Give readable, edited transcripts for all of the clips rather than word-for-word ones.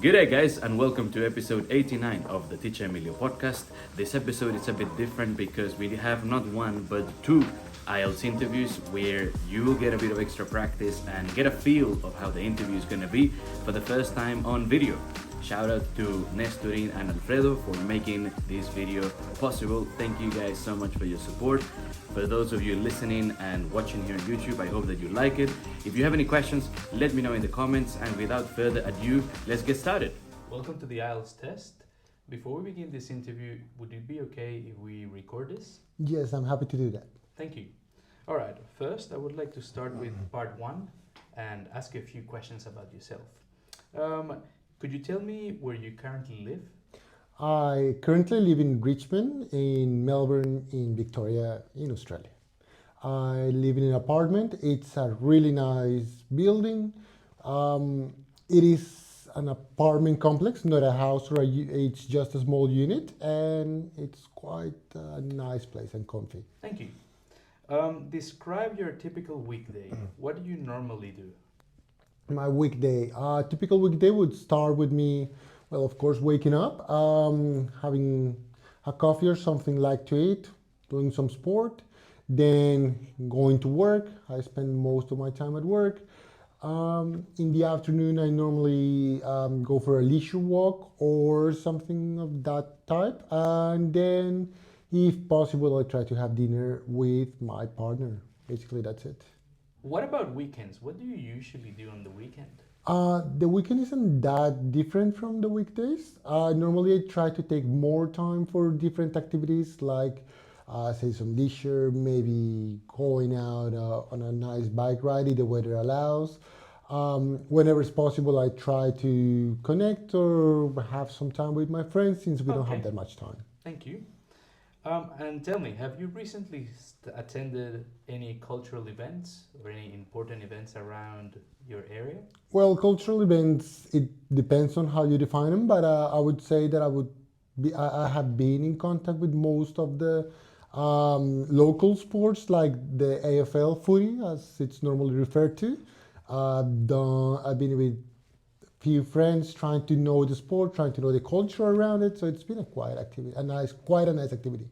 Good day, guys, and welcome to episode 89 of the Teacher Emilio podcast. This episode is a bit different because we have not one but two IELTS interviews where you will get a bit of extra practice and get a feel of how the interview is going to be for the first time on video. Shout out to Nestorin and Alfredo for making this video possible. Thank you guys so much for your support. For those of you listening and watching here on YouTube, I hope that you like it. If you have any questions, let me know in the comments. And without further ado, let's get started. Welcome to the IELTS test. Before we begin this interview, would it be okay if we record this? Yes, I'm happy to do that. Thank you. All right, first I would like to start with part one and ask you a few questions about yourself. Could you tell me where you currently live? I currently live in Richmond, in Melbourne, in Victoria, in Australia. I live in an apartment. It's a really nice building. It is an apartment complex, not a house or it's just a small unit, and it's quite a nice place and comfy. Thank you. Describe your typical weekday. What do you normally do? My weekday, typical weekday would start with me, well, of course, waking up, having a coffee or something like to eat, doing some sport, then going to work. I spend most of my time at work. In the afternoon, I normally go for a leisure walk or something of that type. And then, if possible, I try to have dinner with my partner. Basically, that's it. What about weekends? What do you usually do on the weekend? The weekend isn't that different from the weekdays. Normally, I try to take more time for different activities like, say, some leisure, maybe going out on a nice bike ride if the weather allows. Whenever it's possible, I try to connect or have some time with my friends since we don't have that much time. Thank you. And tell me, have you recently attended any cultural events or any important events around your area? Well, cultural events, it depends on how you define them, but I would say that I have been in contact with most of the local sports like the AFL footy, as it's normally referred to. I've been with few friends trying to know the sport, trying to know the culture around it. So it's been a quiet activity, quite a nice activity.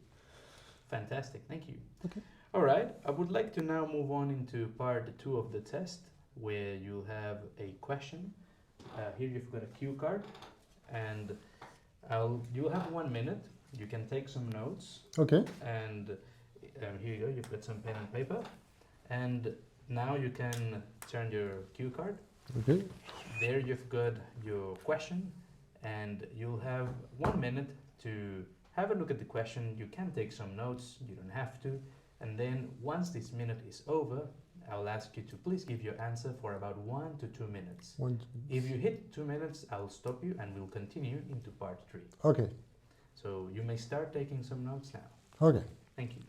Fantastic, thank you. Okay. All right, I would like to now move on into part two of the test, where you'll have a question. Here you've got a cue card, and you'll have 1 minute. You can take some notes. Okay. And here you go. You've got some pen and paper, and now you can turn your cue card. Okay. There you've got your question, and you'll have 1 minute to have a look at the question. You can take some notes, you don't have to. And then once this minute is over, I'll ask you to please give your answer for about 1 to 2 minutes. If you hit 2 minutes, I'll stop you and we'll continue into part 3. Okay. So you may start taking some notes now. Okay. Thank you.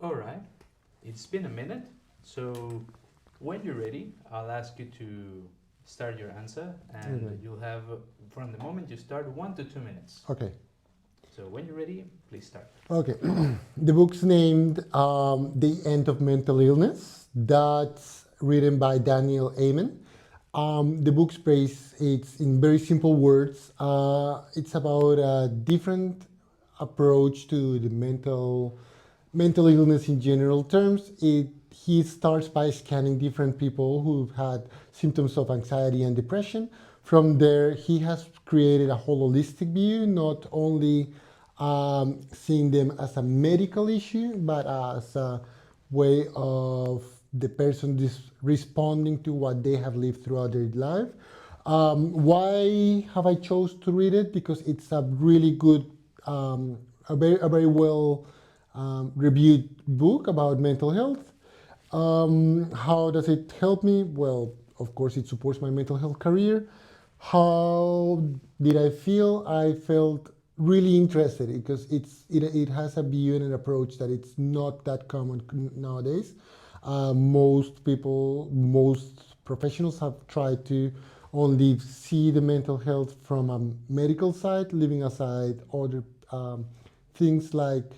All right, it's been a minute, so when you're ready, I'll ask you to start your answer, and you'll have, from the moment you start, 1 to 2 minutes. Okay. So when you're ready, please start. Okay. The book's named The End of Mental Illness. That's written by Daniel Amen. The book's it's in very simple words. It's about a different approach to the mental illness in general terms. It he starts by scanning different people who've had symptoms of anxiety and depression. From there, he has created a holistic view, not only seeing them as a medical issue, but as a way of the person responding to what they have lived throughout their life. Why have I chose to read it? Because it's a really good, a very well reviewed book about mental health. How does it help me? Well, of course, it supports my mental health career. How did I feel? I felt really interested because it has a view and an approach that it's not that common nowadays. Most people, most professionals have tried to only see the mental health from a medical side, leaving aside other things like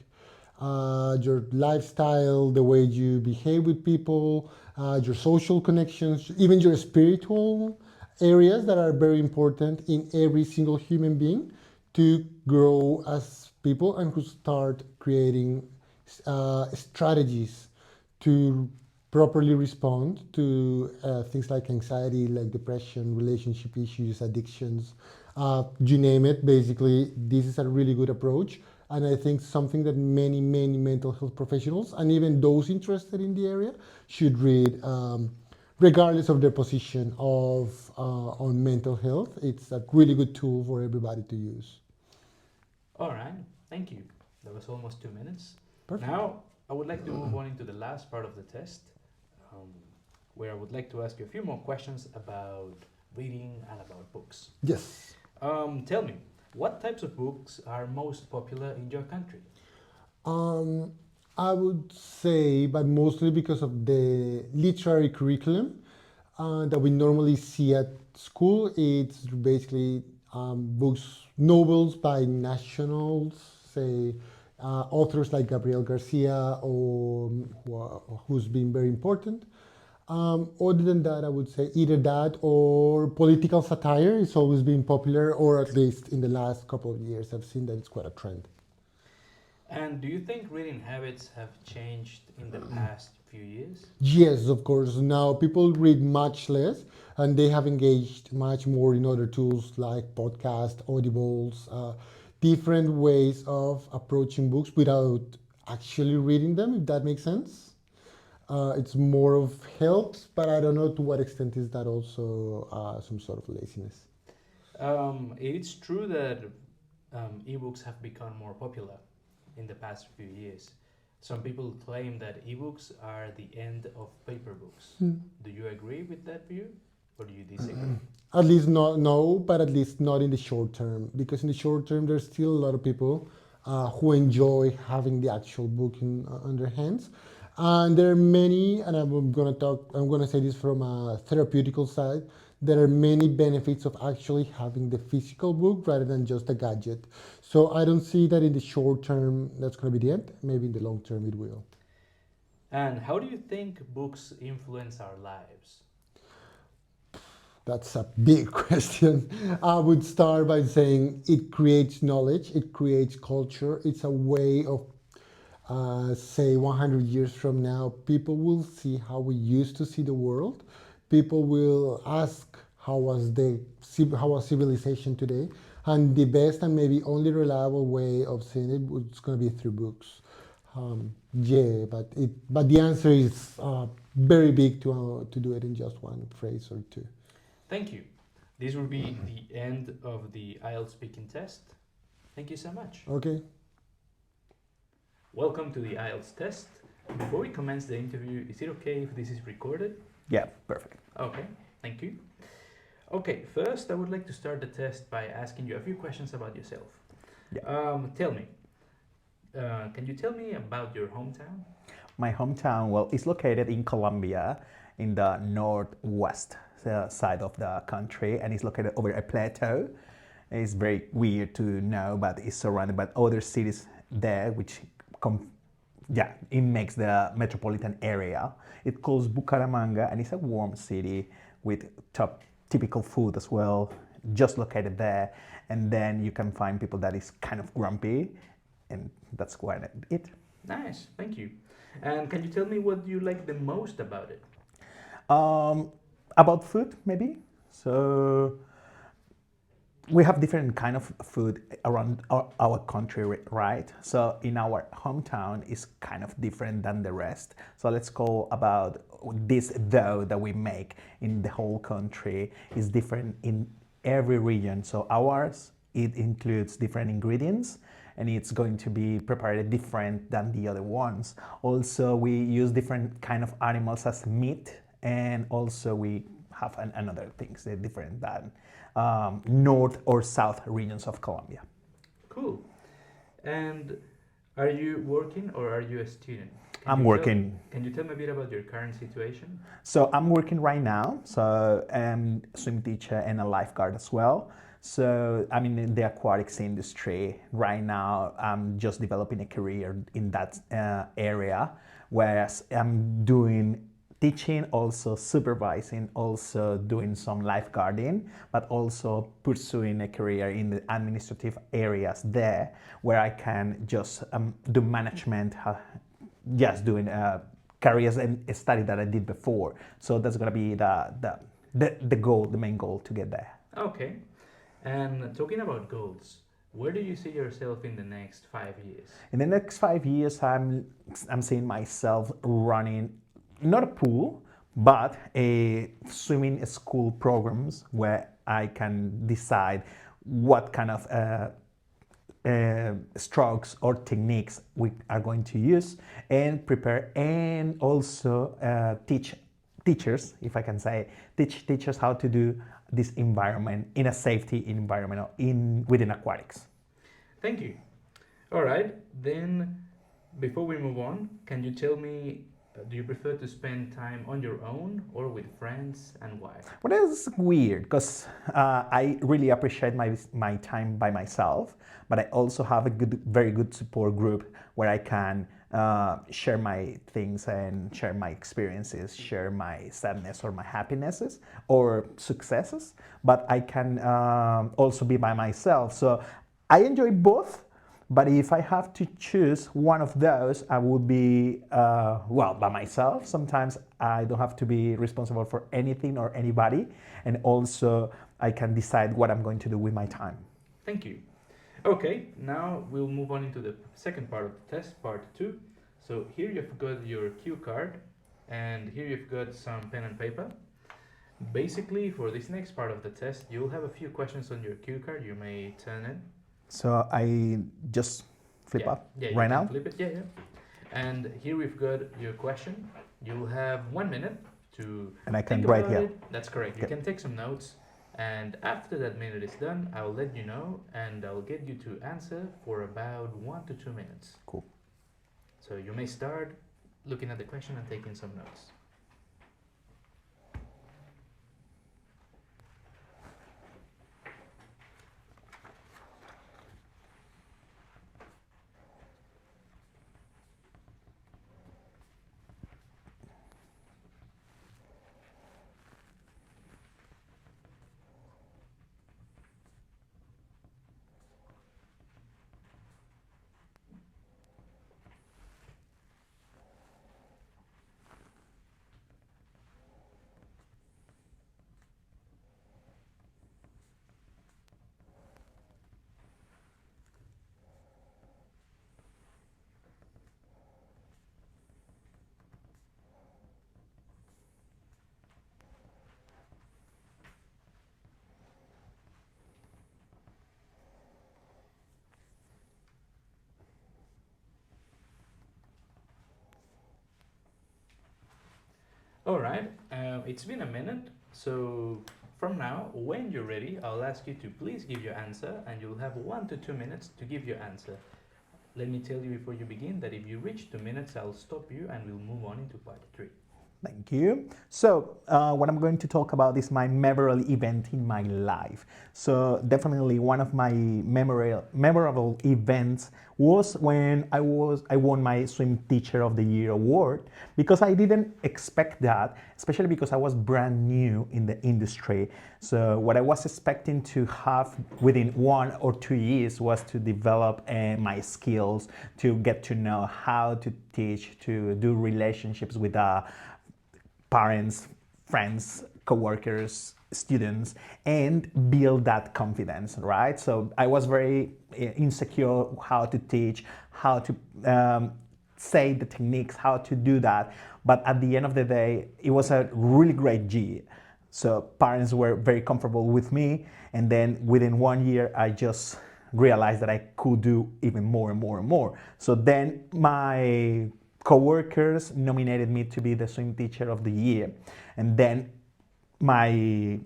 your lifestyle, the way you behave with people, your social connections, even your spiritual areas that are very important in every single human being to grow as people and who start creating strategies to properly respond to things like anxiety, like depression, relationship issues, addictions, you name it. Basically, this is a really good approach. And I think something that many mental health professionals and even those interested in the area should read, regardless of their position on mental health. It's a really good tool for everybody to use. All right, thank you. That was almost 2 minutes. Perfect. Now, I would like to move on into the last part of the test, um, where I would like to ask you a few more questions about reading and about books. Yes. Tell me, what types of books are most popular in your country? Um, I would say, but mostly because of the literary curriculum that we normally see at school, it's basically books, novels by nationals, say authors like Gabriel Garcia, or who's been very important. Other than that, I would say either that or political satire is always been popular, or at least in the last couple of years, I've seen that it's quite a trend. And do you think reading habits have changed in the past few years? Yes, of course. Now people read much less and they have engaged much more in other tools like podcast, audibles, different ways of approaching books without actually reading them, if that makes sense. It's more of helps, but I don't know to what extent is that also some sort of laziness. It's true that ebooks have become more popular in the past few years. Some people claim that ebooks are the end of paper books. Do you agree with that view or do you disagree? At least not no, but at least not in the short term, because in the short term there's still a lot of people who enjoy having the actual book on their hands, and there are many. And I'm gonna say this from a therapeutical side. There are many benefits of actually having the physical book rather than just a gadget. So I don't see that in the short term that's gonna be the end. Maybe in the long term it will. And how do you think books influence our lives? That's a big question. I would start by saying it creates knowledge, it creates culture. It's a way of, say, 100 years from now, people will see how we used to see the world. People will ask how was civilization today, and the best and maybe only reliable way of seeing it is going to be through books. Yeah, but the answer is very big to do it in just one phrase or two. Thank you. This will be the end of the IELTS speaking test. Thank you so much. Okay. Welcome to the IELTS test. Before we commence the interview, is it okay if this is recorded? Yeah, perfect. Okay, thank you. Okay, first I would like to start the test by asking you a few questions about yourself. Tell me, can you tell me about your hometown? My hometown, well, is located in Colombia, in the northwest side of the country, and it's located over a plateau. It's very weird to know, but it's surrounded by other cities there, which it makes the metropolitan area. It calls Bucaramanga, and it's a warm city with top typical food as well, just located there. And then you can find people that is kind of grumpy, and that's quite it. Nice, thank you. And can you tell me what you like the most about it? Um, about food, maybe. So we have different kind of food around our country, right? So in our hometown is kind of different than the rest. So let's go about this dough that we make in the whole country is different in every region. So ours, it includes different ingredients and it's going to be prepared different than the other ones. Also, we use different kind of animals as meat, and also we have another things different than north or south regions of Colombia. Cool. And are you working or are you a student? Can I'm you tell working. can you tell me a bit about your current situation? So I'm working right now. So I'm swim teacher and a lifeguard as well. So I'm in the aquatics industry right now. I'm just developing a career in that area, whereas I'm doing teaching, also supervising, also doing some lifeguarding, but also pursuing a career in the administrative areas there, where I can just do management, just doing careers and study that I did before. So that's gonna be the goal, the main goal to get there. Okay. And talking about goals, where do you see yourself in the next 5 years? In the next 5 years, I'm seeing myself running not a pool, but a swimming school programs where I can decide what kind of strokes or techniques we are going to use and prepare, and also teach teachers, if I can say, teach teachers how to do this environment in a safety environment in within aquatics. Thank you. All right. Then before we move on, can you tell me do you prefer to spend time on your own or with friends and why? Well, that's weird because I really appreciate my time by myself, but I also have a very good support group where I can share my things and share my experiences, share my sadness or my happinesses or successes. But I can also be by myself. So I enjoy both. But if I have to choose one of those, I would be, well, by myself. Sometimes I don't have to be responsible for anything or anybody. And also, I can decide what I'm going to do with my time. Thank you. Okay, now we'll move on into the second part of the test, part two. So here you've got your cue card, and here you've got some pen and paper. Basically, for this next part of the test, you'll have a few questions on your cue card. You may turn it. So I just flip Yeah, up yeah, you right can now. flip it. Yeah, yeah. And here we've got your question. You'll have 1 minute to And I think can write about here. it. That's correct. You Okay. can take some notes. And after that minute is done, I'll let you know and I'll get you to answer for about 1 to 2 minutes. Cool. So you may start looking at the question and taking some notes. All right, it's been a minute. So from now, when you're ready, I'll ask you to please give your answer, and you'll have 1 to 2 minutes to give your answer. Let me tell you before you begin that if you reach 2 minutes, I'll stop you and we'll move on into part three. Thank you. So, what I'm going to talk about is my memorable event in my life. So, definitely one of my memorable events was when I won my Swim Teacher of the Year award, because I didn't expect that, especially because I was brand new in the industry. So, what I was expecting to have within 1 or 2 years was to develop my skills, to get to know how to teach, to do relationships with parents, friends, coworkers, students, and build that confidence, right? So I was very insecure how to teach, how to say the techniques, how to do that. But at the end of the day, it was a really great year. So parents were very comfortable with me, and then within 1 year, I just realized that I could do even more and more and more. So then my coworkers nominated me to be the swim teacher of the year, and then my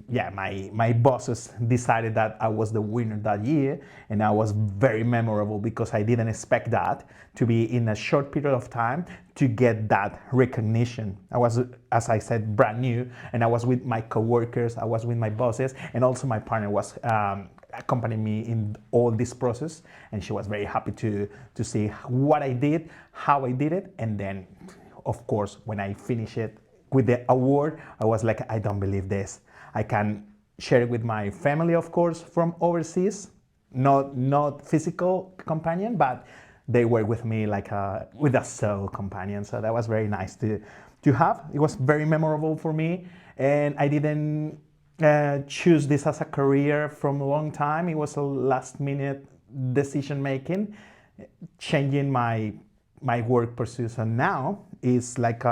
bosses decided that I was the winner that year, and I was very memorable because I didn't expect that to be in a short period of time to get that recognition. I was, as I said, brand new, and I was with my coworkers, I was with my bosses, and also my partner was accompanying me in all this process, and she was very happy to see what I did, how I did it, and then, of course, when I finished it with the award, I was like, I don't believe this. I can share it with my family, of course, from overseas, not physical companion, but they were with me like with a soul companion. So that was very nice to have. It was very memorable for me, and I didn't choose this as a career from a long time. It was a last minute decision making, changing my work pursuits, and now it's like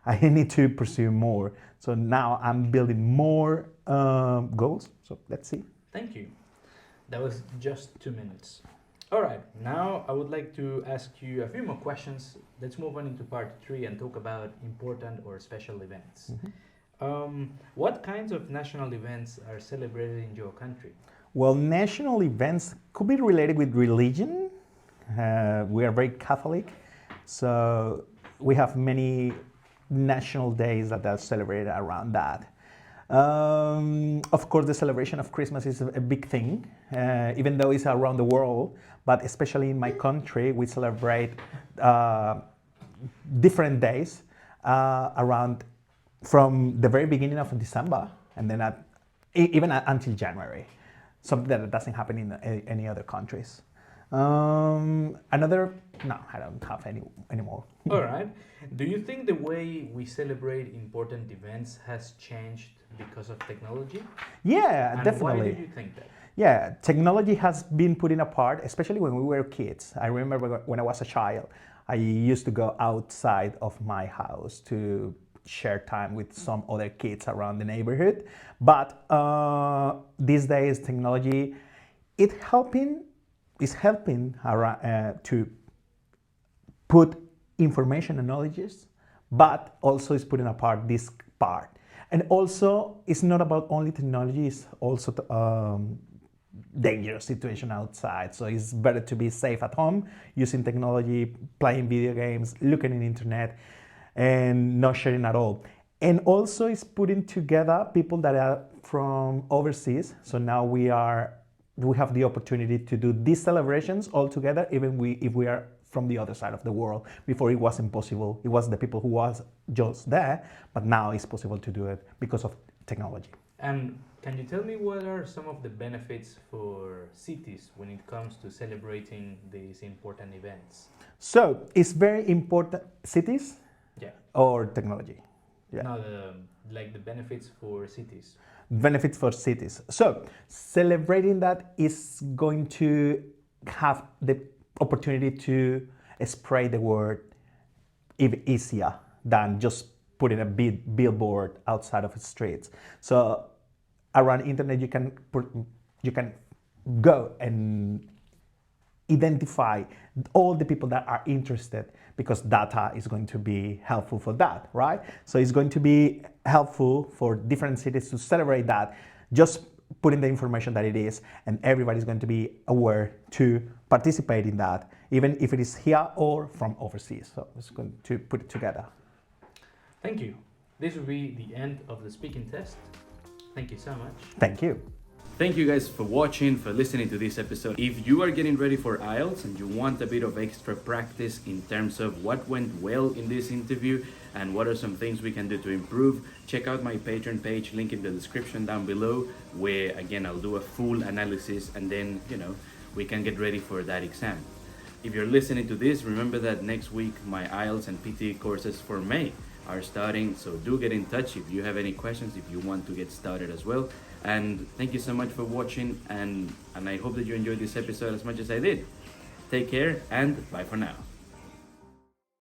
I need to pursue more. So now I'm building more goals. So let's see. Thank you. That was just 2 minutes. All right, now I would like to ask you a few more questions. Let's move on into part 3 and talk about important or special events. What kinds of national events are celebrated in your country? Well, national events could be related with religion. We are very Catholic, so we have many national days that are celebrated around that. Of course, the celebration of Christmas is a big thing, even though it's around the world, but especially in my country, we celebrate different days around from the very beginning of December, and then until January, something that doesn't happen in any other countries. No, I don't have any more. All right. Do you think the way we celebrate important events has changed because of technology? Yeah, And definitely. why do you think that? Yeah, technology has been put in a part, especially when we were kids. I remember when I was a child, I used to go outside of my house to share time with some other kids around the neighborhood. But these days, technology is helping to put information and knowledges, but also is putting apart this part. And also, it's not about only technology, it's also dangerous situation outside. So it's better to be safe at home, using technology, playing video games, looking in the internet, and not sharing at all. And also it's putting together people that are from overseas. So now we have the opportunity to do these celebrations all together, even if we are from the other side of the world. Before it was impossible. It was the people who was just there, but now it's possible to do it because of technology. And can you tell me what are some of the benefits for cities when it comes to celebrating these important events? So it's very important, cities Yeah. or technology? Yeah. No, the benefits for cities. Benefits for cities. So celebrating that is going to have the opportunity to spread the word even easier than just putting a big billboard outside of the streets. So around internet, you can go and identify all the people that are interested, because data is going to be helpful for that, right? So it's going to be helpful for different cities to celebrate that, just putting the information that it is, and everybody's going to be aware to participate in that, even if it is here or from overseas. So it's going to put it together. Thank you. this will be the end of the speaking test. Thank you so much. Thank you. Thank you guys for watching, for listening to this episode. If you are getting ready for IELTS and you want a bit of extra practice in terms of what went well in this interview and what are some things we can do to improve, check out my Patreon page, link in the description down below, where again I'll do a full analysis and then, we can get ready for that exam. If you're listening to this, remember that next week my IELTS and PTE courses for May are starting, so do get in touch if you have any questions, if you want to get started as well. And thank you so much for watching, and I hope that you enjoyed this episode as much as I did. Take care and bye for now.